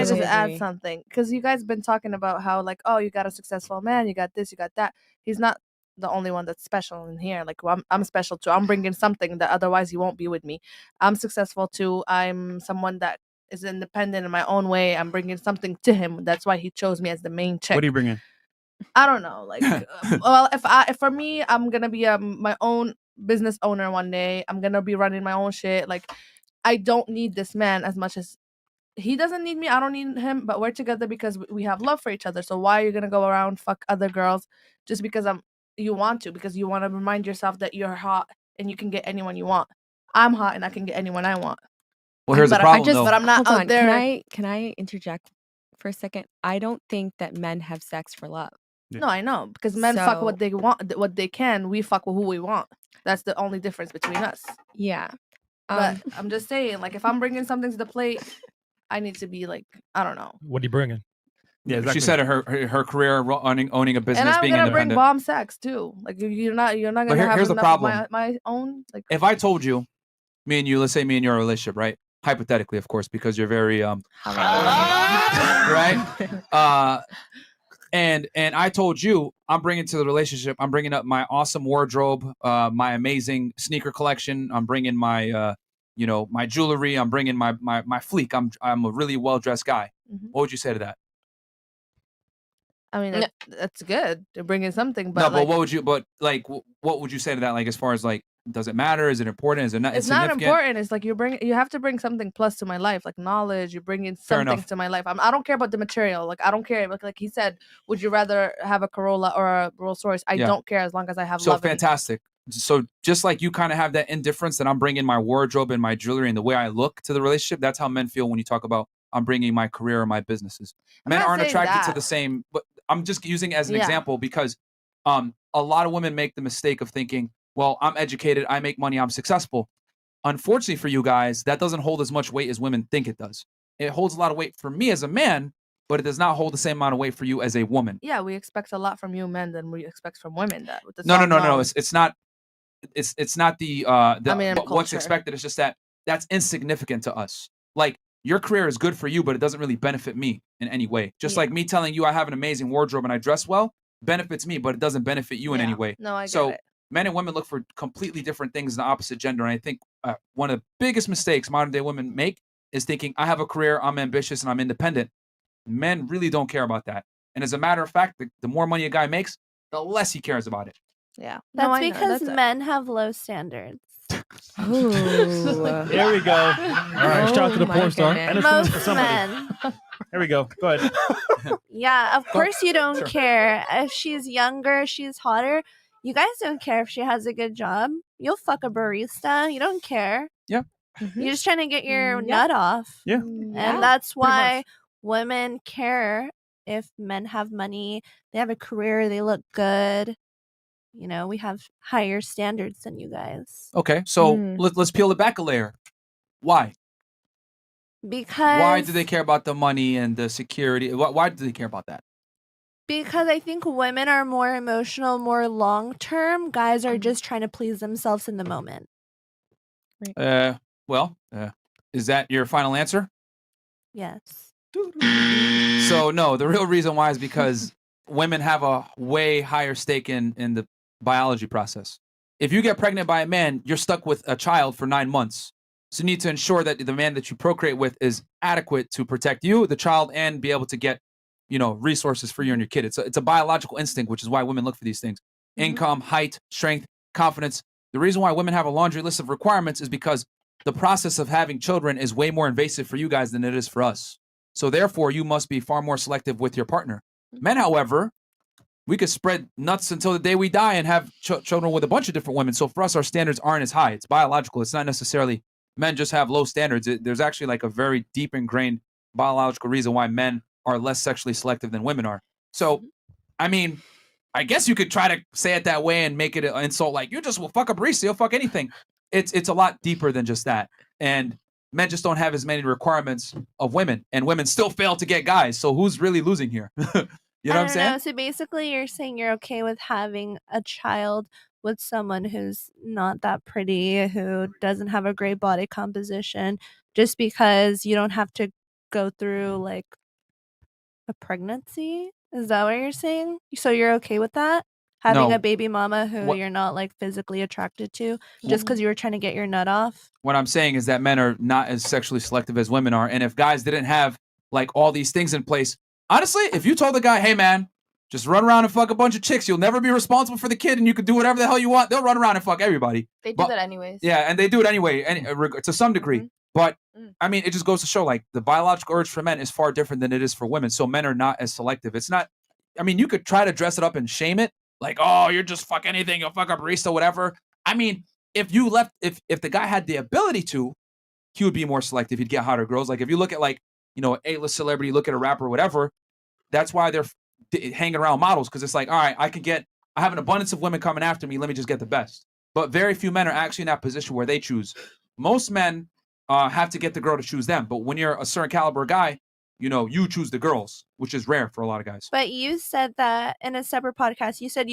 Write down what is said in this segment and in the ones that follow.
just add something, because you guys been talking about how like, oh, you got a successful man, you got this, you got that. He's not the only one that's special in here. Like, well, I'm special too. I'm bringing something that otherwise he won't be with me. I'm successful too. I'm someone that is independent in my own way. I'm bringing something to him. That's why he chose me as the main chick. What are you bringing? I don't know. Like, well, if for me, I'm gonna be my own business owner one day. I'm gonna be running my own shit. Like, I don't need this man as much as he doesn't need me. I don't need him, but we're together because we have love for each other. So why are you gonna go around fuck other girls just because you want to? Because you want to remind yourself that you're hot and you can get anyone you want. I'm hot and I can get anyone I want. Well, here's the problem, though. But I'm not out there. Can I interject for a second? I don't think that men have sex for love. Yeah. No, I know, because men fuck what they want, what they can. We fuck with who we want. That's the only difference between us. Yeah. But I'm just saying, like, if I'm bringing something to the plate, I need to be like, I don't know. What are you bringing? Yeah, exactly. She said her career owning a business, and I'm being gonna independent. bring bomb sex too. Like, you're not gonna have here's the problem. Of my own. Like, if I told you, me and you, let's say me and you are in a relationship, right? Hypothetically, of course, because you're very right. And I told you, I'm bringing to the relationship, I'm bringing up my awesome wardrobe, my amazing sneaker collection. I'm bringing my, my jewelry. I'm bringing my fleek. I'm a really well dressed guy. Mm-hmm. What would you say to that? I mean, that's good. They're bringing something, but no. But what would you? But like, what would you say to that? Like, as far as like, does it matter? Is it important? Is it not? It's not important. It's like you have to bring something plus to my life, like knowledge. You're bringing something to my life. I don't care about the material. Like, I don't care. Like he said, would you rather have a Corolla or a Rolls Royce? I don't care as long as I have love. So fantastic. So just like you kind of have that indifference that I'm bringing my wardrobe and my jewelry and the way I look to the relationship, that's how men feel when you talk about I'm bringing my career or my businesses. Men aren't attracted to the same, but I'm just using it as an example because a lot of women make the mistake of thinking, well, I'm educated, I make money, I'm successful. Unfortunately for you guys, that doesn't hold as much weight as women think it does. It holds a lot of weight for me as a man, but it does not hold the same amount of weight for you as a woman. Yeah, we expect a lot from you men than we expect from women. No. It's not. It's not what's expected. It's just that's insignificant to us. Like, your career is good for you, but it doesn't really benefit me in any way. Just like me telling you I have an amazing wardrobe and I dress well benefits me, but it doesn't benefit you in any way. No, I get it. Men and women look for completely different things in the opposite gender. And I think one of the biggest mistakes modern day women make is thinking, I have a career, I'm ambitious, and I'm independent. Men really don't care about that. And as a matter of fact, the more money a guy makes, the less he cares about it. Yeah. That's because men have low standards. Ooh. There we go. All right, shout out to the porn star. And most men. There we go. Go ahead. Yeah, of course you don't care. If she's younger, she's hotter. You guys don't care if she has a good job. You'll fuck a barista. You don't care. Yeah. Mm-hmm. You're just trying to get your nut off. Yeah. And that's why women care if men have money, they have a career, they look good. You know, we have higher standards than you guys. Okay, so let's peel it back a layer. Why? Because why do they care about the money and the security? Why do they care about that? Because I think women are more emotional, more long-term. Guys are just trying to please themselves in the moment. Is that your final answer? Yes. So no, the real reason why is because women have a way higher stake in the biology process. If you get pregnant by a man, you're stuck with a child for 9 months. So you need to ensure that the man that you procreate with is adequate to protect you, the child, and be able to get, resources for you and your kid. It's a biological instinct, which is why women look for these things. Mm-hmm. Income, height, strength, confidence. The reason why women have a laundry list of requirements is because the process of having children is way more invasive for you guys than it is for us. So therefore, you must be far more selective with your partner. Men, however, we could spread nuts until the day we die and have children with a bunch of different women. So for us, our standards aren't as high. It's biological. It's not necessarily men just have low standards. There's actually like a very deep ingrained biological reason why men are less sexually selective than women are. So, I mean, I guess you could try to say it that way and make it an insult like, you just will fuck a barista, you'll fuck anything. It's a lot deeper than just that. And men just don't have as many requirements of women, and women still fail to get guys. So who's really losing here? You know what I'm saying? So basically you're saying you're okay with having a child with someone who's not that pretty, who doesn't have a great body composition, just because you don't have to go through like a pregnancy. Is that what you're saying? So you're okay with that? Having No. a baby mama who What- you're not like physically attracted to just because you were trying to get your nut off? What I'm saying is that men are not as sexually selective as women are. And if guys didn't have like all these things in place, honestly, if you told the guy, hey man, just run around and fuck a bunch of chicks, you'll never be responsible for the kid and you can do whatever the hell you want, they'll run around and fuck everybody. They do that anyways. Yeah, and they do it anyway, to some degree. But I mean, it just goes to show like the biological urge for men is far different than it is for women. So men are not as selective. It's not, I mean, you could try to dress it up and shame it. Like, oh, you're just fuck anything, you'll fuck a barista, whatever. I mean, if the guy had the ability to, he would be more selective. He'd get hotter girls. Like if you look at like, you know, an A-list celebrity, look at a rapper, whatever, that's why they're hanging around models. Cause it's like, all right, I have an abundance of women coming after me. Let me just get the best. But very few men are actually in that position where they choose. Most men have to get the girl to choose them. But when you're a certain caliber guy, you know, you choose the girls, which is rare for a lot of guys. But you said that in a separate podcast, you said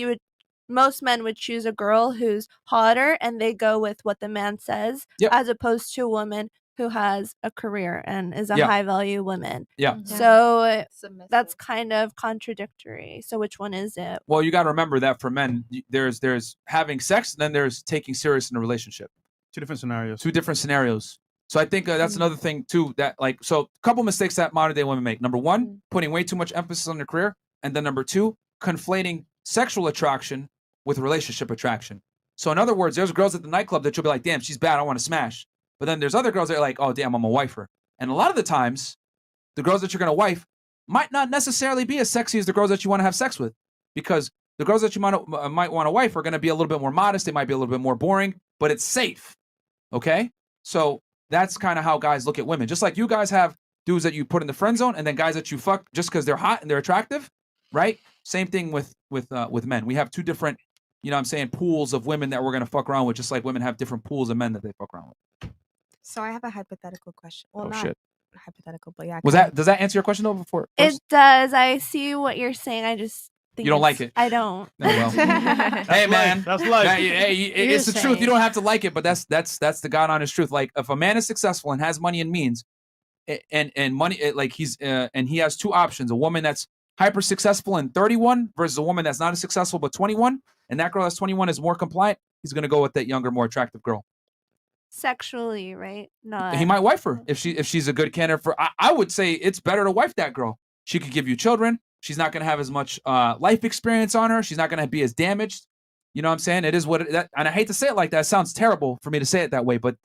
most men would choose a girl who's hotter and they go with what the man says, as opposed to a woman who has a career and is a high value woman. Yeah. So that's kind of contradictory. So which one is it? Well, you got to remember that for men, there's having sex, and then there's taking serious in a relationship. Two different scenarios. Two different scenarios. So I think that's another thing too, that like, so a couple mistakes that modern day women make. Number one, putting way too much emphasis on their career. And then number two, conflating sexual attraction with relationship attraction. So in other words, there's girls at the nightclub that you'll be like, damn, she's bad, I want to smash. But then there's other girls that are like, oh damn, I'm gonna wife her. And a lot of the times, the girls that you're gonna wife might not necessarily be as sexy as the girls that you want to have sex with. Because the girls that you might want to wife are gonna be a little bit more modest, they might be a little bit more boring, but it's safe. Okay? So that's kind of how guys look at women. Just like you guys have dudes that you put in the friend zone and then guys that you fuck just because they're hot and they're attractive, right? Same thing with men. We have two different, you know what I'm saying, pools of women that we're going to fuck around with, just like women have different pools of men that they fuck around with. So I have a hypothetical question. Well, not shit. hypothetical, but yeah. Does that answer your question though before? It does. I see what you're saying. I just think you don't like it. I don't. Oh, well. Hey man, that's life. Hey, it's the truth. You don't have to like it, but that's the God honest truth. Like if a man is successful and has money and means, and money, like he's and he has two options: a woman that's hyper successful and 31 versus a woman that's not as successful but 21, and that girl that's 21 is more compliant. He's gonna go with that younger, more attractive girl. Sexually, right? Not. He might wife her if she's a good candidate for. I would say it's better to wife that girl. She could give you children. She's not going to have as much life experience on her. She's not going to be as damaged. You know what I'm saying? It is what and I hate to say it like that. It sounds terrible for me to say it that way, but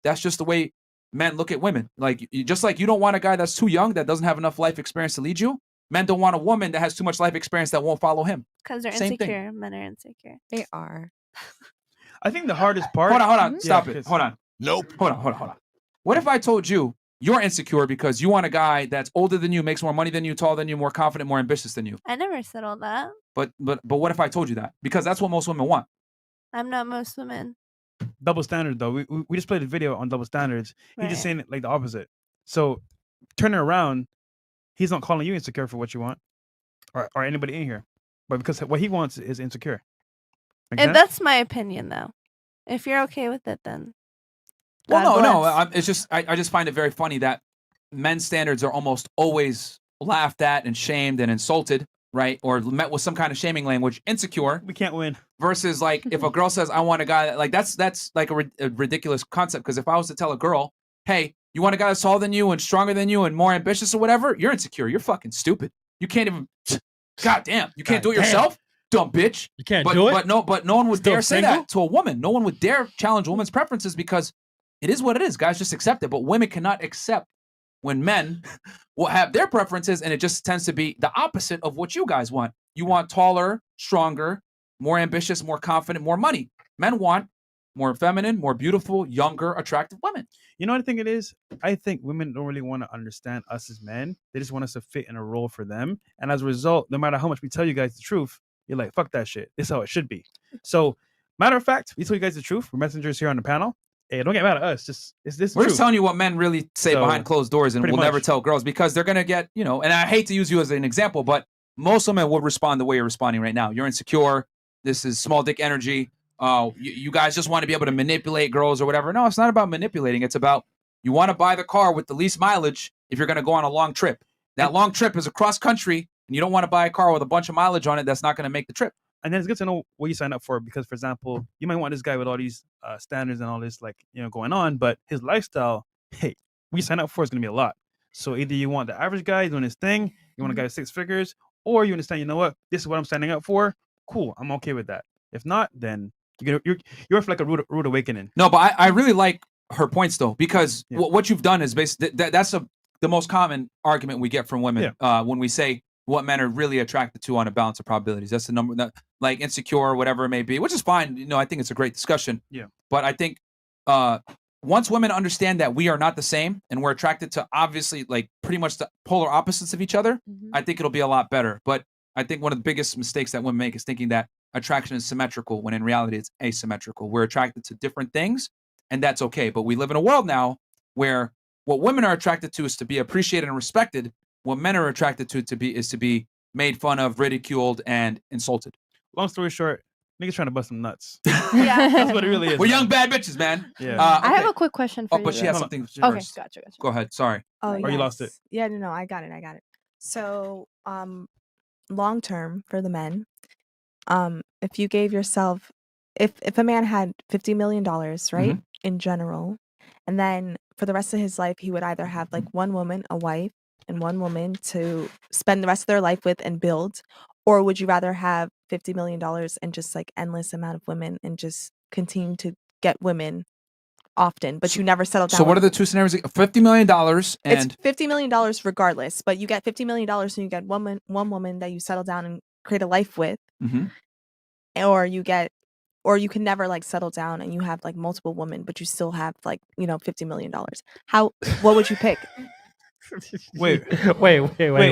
that's just the way men look at women. Like just like you don't want a guy that's too young that doesn't have enough life experience to lead you. Men don't want a woman that has too much life experience that won't follow him. Because they're Same insecure. thing. Men are insecure. They are. I think the hardest part. Hold on. Stop it. 'cause- Hold on. Nope. Hold on. What if I told you you're insecure because you want a guy that's older than you, makes more money than you, taller than you, more confident, more ambitious than you? I never said all that. But what if I told you that? Because that's what most women want. I'm not most women. Double standard though. We just played a video on double standards. He's just Right. saying it like the opposite. So turning around, he's not calling you insecure for what you want, or anybody in here, but because what he wants is insecure. Make And sense? that's my opinion, though. If you're okay with it, then. Well, God no. bless. It's just I just find it very funny that men's standards are almost always laughed at and shamed and insulted, right? Or met with some kind of shaming language. Insecure We can't win. versus like if a girl says I want a guy that, like that's like a ridiculous concept. Because if I was to tell a girl, hey, you want a guy that's taller than you and stronger than you and more ambitious or whatever, you're insecure. You're fucking stupid. You can't even. God damn, you can't do it God damn. yourself, dumb bitch. You can't But do it. but no one would Still dare say single? that to a woman. No one would dare challenge a woman's preferences because it is what it is. Guys just accept it. But women cannot accept when men will have their preferences, and it just tends to be the opposite of what you guys want. You want taller, stronger, more ambitious, more confident, more money. Men want more feminine, more beautiful, younger, attractive women. You know what I think it is? I think women don't really want to understand us as men. They just want us to fit in a role for them. And as a result, no matter how much we tell you guys the truth, you're like, fuck that shit. This is how it should be. So, matter of fact, we tell you guys the truth. We're messengers here on the panel. Hey, don't get mad at us. Just it's this. We're just telling you what men really say So, behind closed doors, and pretty we'll never much. tell girls because they're gonna get, you know. And I hate to use you as an example, but most women would respond the way you're responding right now. You're insecure. This is small dick energy. You guys just want to be able to manipulate girls or whatever. No, it's not about manipulating. It's about you want to buy the car with the least mileage. if you're going to go on a long trip. That long trip is across country, and you don't want to buy a car with a bunch of mileage on it that's not going to make the trip. And then it's good to know what you sign up for because, for example, you might want this guy with all these standards and all this, like, going on, but his lifestyle, hey, what you sign up for is going to be a lot. So either you want the average guy doing his thing, you want a guy with 6 figures, or you understand, you know what, this is what I'm signing up for. Cool, I'm okay with that. If not, then you're for like a rude awakening. No, but I really like her points though, because what you've done is basically that's the most common argument we get from women when we say what men are really attracted to on a balance of probabilities. That's the number that, like, insecure or whatever it may be, which is fine. I think it's a great discussion. Yeah. But I think once women understand that we are not the same and we're attracted to obviously like pretty much the polar opposites of each other, I think it'll be a lot better. But I think one of the biggest mistakes that women make is thinking that attraction is symmetrical when in reality it's asymmetrical. We're attracted to different things and that's okay. But we live in a world now where what women are attracted to is to be appreciated and respected. What men are attracted to is to be made fun of, ridiculed, and insulted. Long story short, niggas trying to bust some nuts. Yeah. That's what it really is. We're young bad bitches, man. Yeah. I have a quick question for you. But she has though. something Okay, first. gotcha. Go ahead. Sorry. Oh, Or you lost it. Yeah, no, I got it. So, long term for the men, if you gave yourself, if a man had $50 million, right, in general, and then for the rest of his life, he would either have like one woman, a wife, and one woman to spend the rest of their life with and build, or would you rather have $50 million and just like endless amount of women and just continue to get women often, but you never settle down? So what are the two scenarios? $50 million and it's $50 million regardless, but you get $50 million and you get one woman that you settle down and create a life with, or you can never like settle down and you have like multiple women, but you still have like $50 million. What would you pick? Wait. Wait.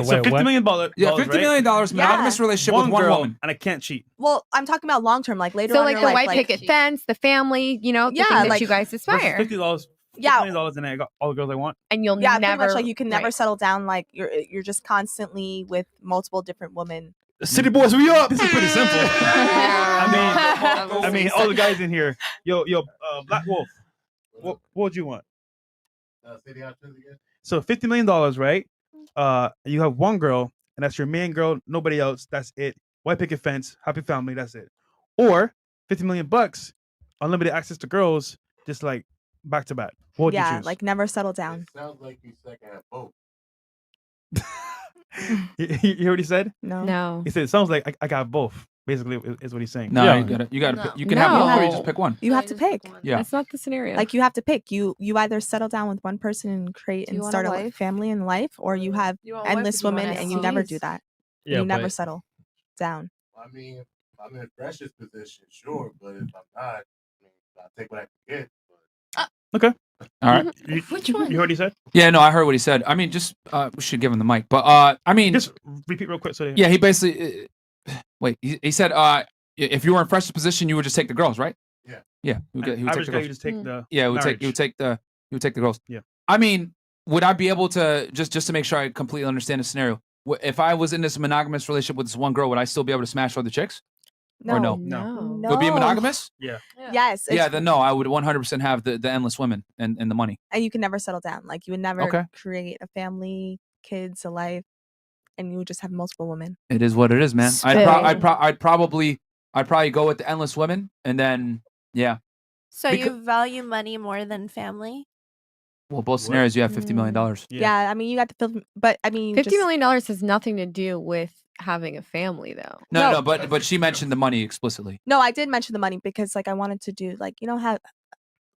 So $50 million. Yeah, $50 million monogamous relationship with one girl, woman, and I can't cheat. Well, I'm talking about long term, like later So on like in the your life, white like, picket fence, the family, the Yeah, things that like- you guys aspire, $50. Yeah. $50 million, and I got all the girls I want. and you'll yeah, never. pretty much like you can never right. settle down. Like you're just constantly with multiple different women. City boys, we up. This is pretty simple. I mean, all the guys in here. Yo, Black Wolf. What would you want? Say the options again. So $50 million, right? You have one girl, and that's your main girl. Nobody else. That's it. White picket fence. Happy family. That's it. Or $50 million, unlimited access to girls, just like back to back. What would you choose? Like never settle down. It sounds like you second have both. you hear what he said? No. He said it sounds like I got both. Basically, is what he's saying. No, Yeah. you got to. No. You can have both, or you No. just pick one. You have to pick. Yeah. That's not the scenario. Like you have to pick. You either settle down with one person and create Do you and want start a a wife? family and life, or you have You want a wife or endless do you want women and you never do STDs? that. Yeah, You never but settle down. I mean, if I'm in Fresh's position, sure, but if I'm not, I mean, I'll take what I can get. But All right. Which one? You heard what he said? Yeah, no, I heard what he said. I mean, just we should give him the mic, but I mean, Just repeat real quick. So yeah, he basically wait. He said if you were in Fresh's position, you would just take the girls, right? Yeah. Yeah. He would take average the guy, girls. you just take the Yeah, he would marriage. take the girls. Yeah. I mean, would I be able to just to make sure I completely understand the scenario? If I was in this monogamous relationship with this one girl, would I still be able to smash other chicks? No. Or no? No. Would be monogamous? Yes. Yeah, it's- then no, I would 100% have the endless women and the money. and you can never settle down. Like you would never Okay. create a family, kids, a life, and you would just have multiple women. It is what it is, man. Spit. I'd probably go with the endless women, and then yeah. So Becau- you value money more than family? Well, both scenarios you have $50 million. Yeah. I mean, you got to fill, but I mean, $50 million has nothing to do with having a family, though. No, but she mentioned the money explicitly. No, I did mention the money because like I wanted to do like how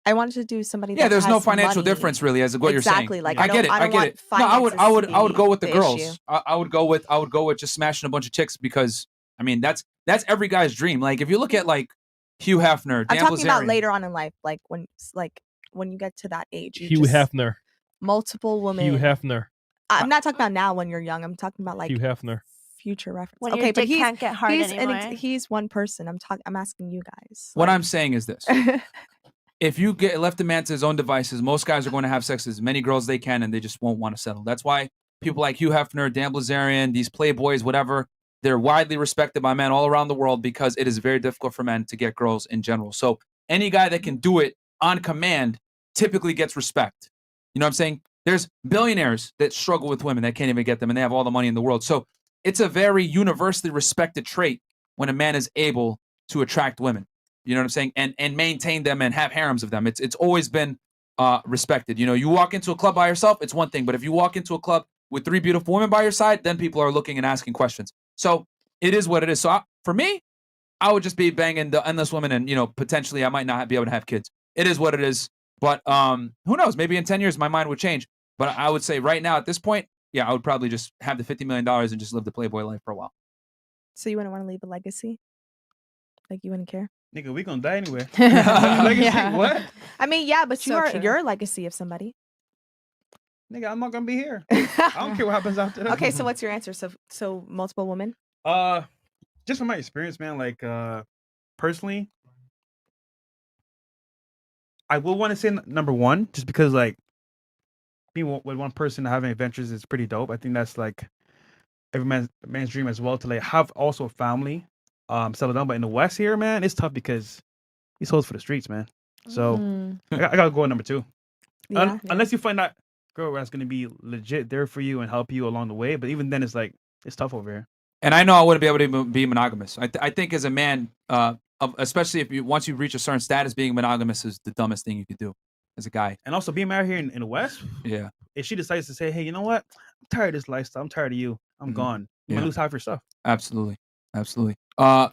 I wanted to do somebody. Yeah, that there's no has financial money. difference really, as what you're saying. Exactly. Like I get it. I I don't get want it. No, I would finances to go with the be girls. issue. I would go with just smashing a bunch of chicks because I mean that's every guy's dream. Like if you look at like Hugh Hefner, I'm Dan talking about Bilzerian- later on in life, like when you get to that age. You Hugh just, Hefner. multiple women. Hugh Hefner. I'm not talking about now when you're young. I'm talking about like Hugh Hefner. future reference. When okay, your but dick can't get hard anymore. he's one person. I'm asking you guys. What I'm saying is this. If you get left a man to his own devices, most guys are going to have sex with as many girls as they can, and they just won't want to settle. That's why people like Hugh Hefner, Dan Bilzerian, these playboys, whatever, they're widely respected by men all around the world because it is very difficult for men to get girls in general. So any guy that can do it on command typically gets respect. You know what I'm saying? There's billionaires that struggle with women that can't even get them, and they have all the money in the world. So it's a very universally respected trait when a man is able to attract women. You know what I'm saying? And maintain them and have harems of them. It's always been respected. You know, you walk into a club by yourself, it's one thing. But if you walk into a club with 3 beautiful women by your side, then people are looking and asking questions. So it is what it is. So for me, I would just be banging the endless women, and potentially I might not be able to have kids. It is what it is. But who knows? Maybe in 10 years my mind would change. But I would say right now at this point, yeah, I would probably just have the $50 million and just live the Playboy life for a while. So you wouldn't want to leave a legacy? Like you wouldn't care? Nigga, we gonna die anyway. Legacy? Yeah. What? I mean, yeah, but So true. you're a legacy of somebody. Nigga, I'm not gonna be here. I don't care what happens after that. Okay, so what's your answer? So multiple women? Just from my experience, man, like personally, I will want to say number one, just because like being with one person having adventures is pretty dope. I think that's like every man's dream as well, to like have also a family, settle down. But in the West here, man, it's tough because these hoes for the streets, man. So I gotta go with number two. Yeah, Unless you find that girl that's gonna be legit there for you and help you along the way. But even then, it's like it's tough over here. And I know I wouldn't be able to be monogamous. I think as a man, especially if once you reach a certain status, being monogamous is the dumbest thing you could do as a guy. And also being married here in the West, Yeah. if she decides to say, hey, you know what? I'm tired of this lifestyle. I'm tired of you. I'm gone. You might lose half your stuff. Absolutely. Absolutely.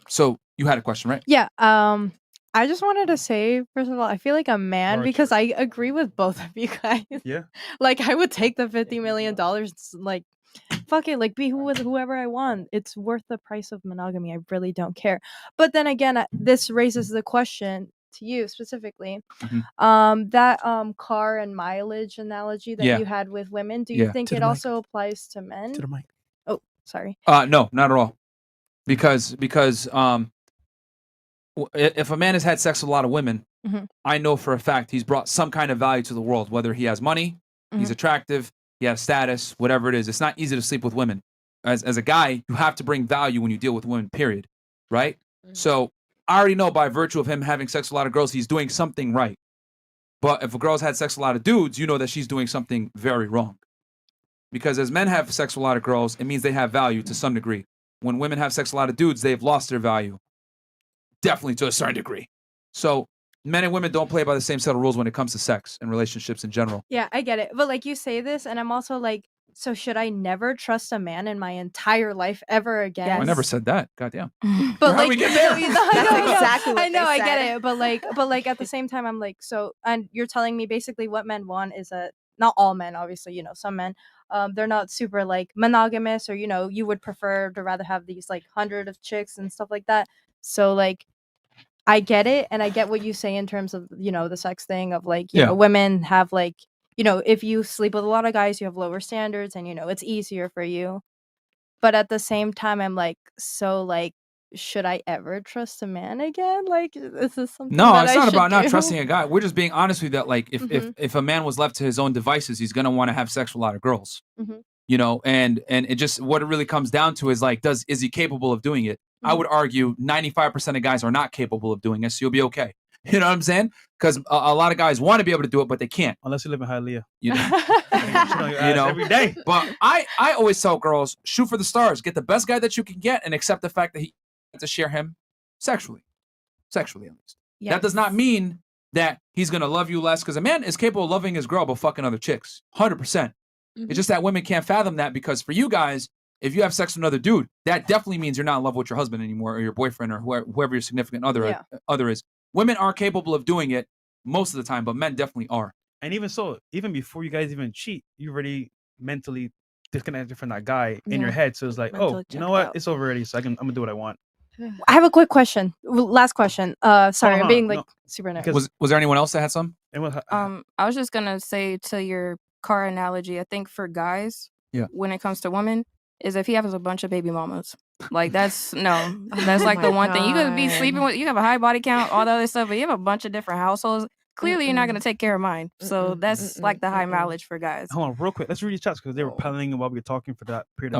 So you had a question, right? Yeah. I just wanted to say, first of all, I feel like a man, because I agree with both of you guys. Yeah. Like, I would take the $50 million, like, fuck it, like, be with whoever I want. It's worth the price of monogamy. I really don't care. But then again, this raises the question to you specifically. That car and mileage analogy that you had with women, do you think it also applies to men? To the mic. Oh, sorry. No, not at all. Because if a man has had sex with a lot of women, I know for a fact he's brought some kind of value to the world, whether he has money, he's attractive, he has status, whatever it is. It's not easy to sleep with women. As a guy, you have to bring value when you deal with women, period. Right? So I already know by virtue of him having sex with a lot of girls, he's doing something right. But if a girl's had sex with a lot of dudes, you know that she's doing something very wrong. Because as men have sex with a lot of girls, it means they have value to some degree. When women have sex with a lot of dudes, they've lost their value. Definitely to a certain degree. So men and women don't play by the same set of rules when it comes to sex and relationships in general. Yeah, I get it. But like you say this, and I'm also like, so should I never trust a man in my entire life ever again? I never said that. Goddamn. But How like, we get there? That's exactly what I know, they I get said. it. But like at the same time, I'm like, so, and you're telling me basically what men want is not all men, obviously, some men, they're not super like monogamous, or you would prefer to rather have these like 100 of chicks and stuff like that. So like, I get it, and I get what you say in terms of the sex thing of like women have like if you sleep with a lot of guys, you have lower standards, and it's easier for you. But at the same time, I'm like, so like, should I ever trust a man again? Like, is this something? No, that it's I not should about not do? trusting a guy. We're just being honest with you that like if a man was left to his own devices, he's gonna want to have sex with a lot of girls. And it just what it really comes down to is like, is he capable of doing it? I would argue 95% of guys are not capable of doing it, so you'll be okay. You know what I'm saying? Because a lot of guys want to be able to do it, but they can't. Unless you live in Hialeah. You know, every day. But I always tell girls, shoot for the stars. Get the best guy that you can get and accept the fact that he has to share him sexually. Sexually, at least. Yes. That does not mean that he's going to love you less, because a man is capable of loving his girl but fucking other chicks. 100%. It's just that women can't fathom that, because for you guys, if you have sex with another dude, that definitely means you're not in love with your husband anymore, or your boyfriend, or whoever your significant other is. Women are capable of doing it most of the time, but men definitely are. And even so, even before you guys even cheat, you already mentally disconnected from that guy in your head. So it's like, Mentally you know checked what? out. It's over already. So I'm gonna do what I want. I have a quick question. Last question. Sorry, Hold I'm on, being like no. super nervous. Because- Was there anyone else that had some? I was just gonna say to your car analogy, I think for guys, when it comes to women, is if he has a bunch of baby mamas. Like that's like the one thing. You could be sleeping with, you have a high body count, all the other stuff, but you have a bunch of different households. Clearly you're not gonna take care of mine. So that's like the high mileage for guys. Hold on, real quick. Let's read these chats because they were paneling while we were talking for that period of time.